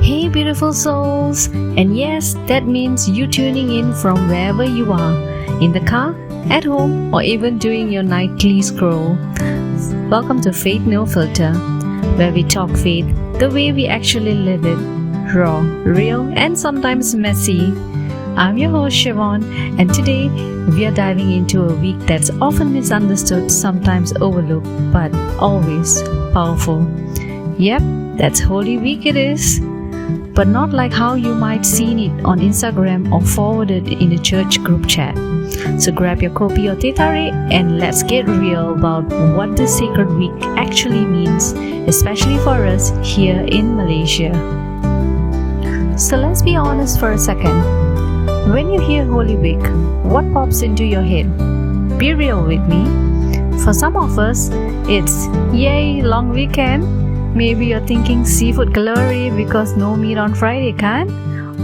Hey, beautiful souls! And yes, that means you tuning in from wherever you are, in the car, at home, or even doing your nightly scroll. Welcome to Faith No Filter, where we talk faith the way we actually live it, raw, real, and sometimes messy. I'm your host Siobhan, and today we are diving into a week that's often misunderstood, sometimes overlooked, but always powerful. Yep, that's Holy Week it is. But not like how you might seen it on Instagram or forwarded in a church group chat. So grab your kopi or teh tarik and let's get real about what this sacred week actually means, especially for us here in Malaysia. So let's be honest for a second. When you hear Holy Week, what pops into your head? Be real with me. For some of us, it's yay, long weekend. Maybe you're thinking seafood galore because no meat on Friday, can?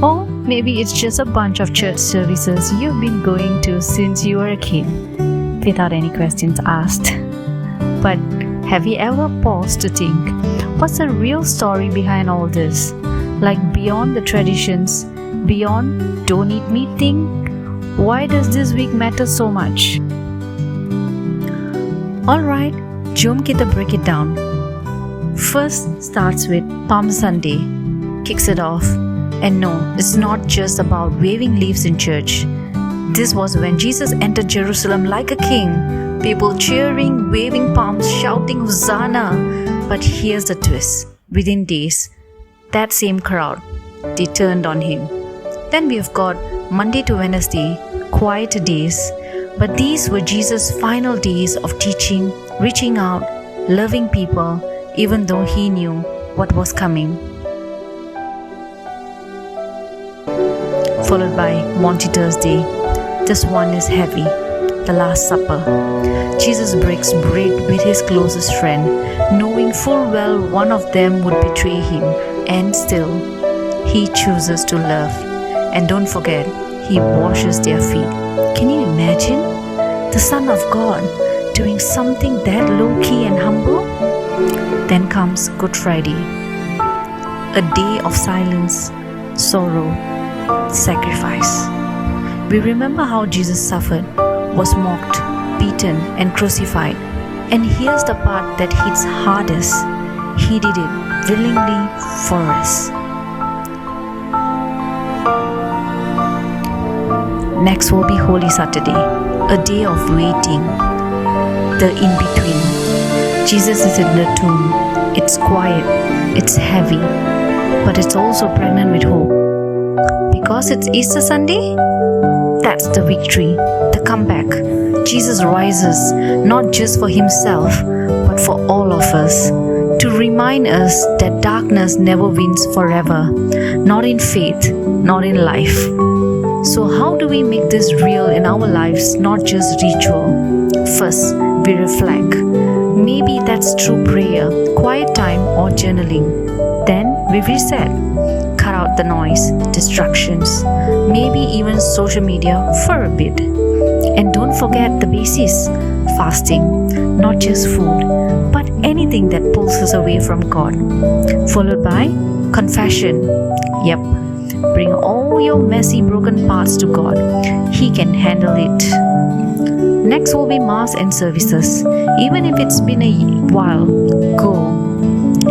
Or maybe it's just a bunch of church services you've been going to since you were a kid, without any questions asked. But have you ever paused to think, what's the real story behind all this? Like beyond the traditions, beyond don't eat meat thing? Why does this week matter so much? Alright, jom kita break it down. First starts with Palm Sunday, kicks it off. And no, it's not just about waving leaves in church. This was when Jesus entered Jerusalem like a king, people cheering, waving palms, shouting Hosanna. But here's the twist. Within days, that same crowd, they turned on him. Then we have got Monday to Wednesday, quiet days. But these were Jesus' final days of teaching, reaching out, loving people, even though he knew what was coming. Followed by Maundy Thursday. This one is heavy, the Last Supper. Jesus breaks bread with his closest friend, knowing full well one of them would betray him, and still, he chooses to love. And don't forget, he washes their feet. Can you imagine? The Son of God doing something that low-key and humble? Then comes Good Friday, a day of silence, sorrow, sacrifice. We remember how Jesus suffered, was mocked, beaten, and crucified. And here's the part that hits hardest. He did it willingly for us. Next will be Holy Saturday, a day of waiting, the in-between. Jesus is in the tomb. It's quiet, it's heavy, but it's also pregnant with hope. Because it's Easter Sunday? That's the victory, the comeback. Jesus rises, not just for himself, but for all of us, to remind us that darkness never wins forever, not in faith, not in life. So how do we make this real in our lives, not just ritual? First, we reflect. Maybe that's through prayer, quiet time, or journaling. Then we reset. Cut out the noise, distractions, maybe even social media for a bit. And don't forget the basics. Fasting, not just food, but anything that pulls us away from God. Followed by confession. Yep, bring all your messy, broken parts to God. He can handle it. Next will be Mass and services. Even if it's been a while, go.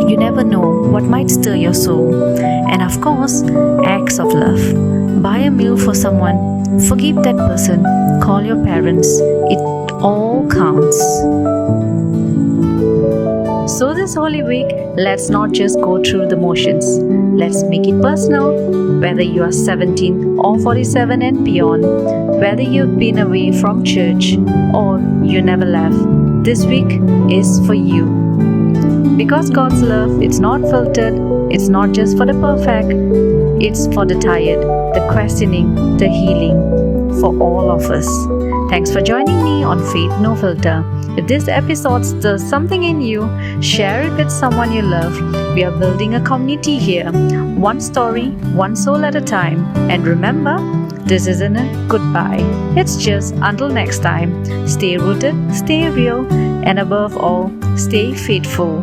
You never know what might stir your soul. And of course, acts of love. Buy a meal for someone, forgive that person, call your parents. It all counts. So this Holy Week, let's not just go through the motions. Let's make it personal. Whether you are 17 or 47 and beyond, whether you've been away from church or you never left, this week is for you. Because God's love, it's not filtered, it's not just for the perfect, it's for the tired, the questioning, the healing, for all of us. Thanks for joining me on Faith No Filter. If this episode stirs something in you, share it with someone you love. We are building a community here, one story, one soul at a time. And remember, this isn't a goodbye. It's just until next time. Stay rooted, stay real, and above all, stay faithful.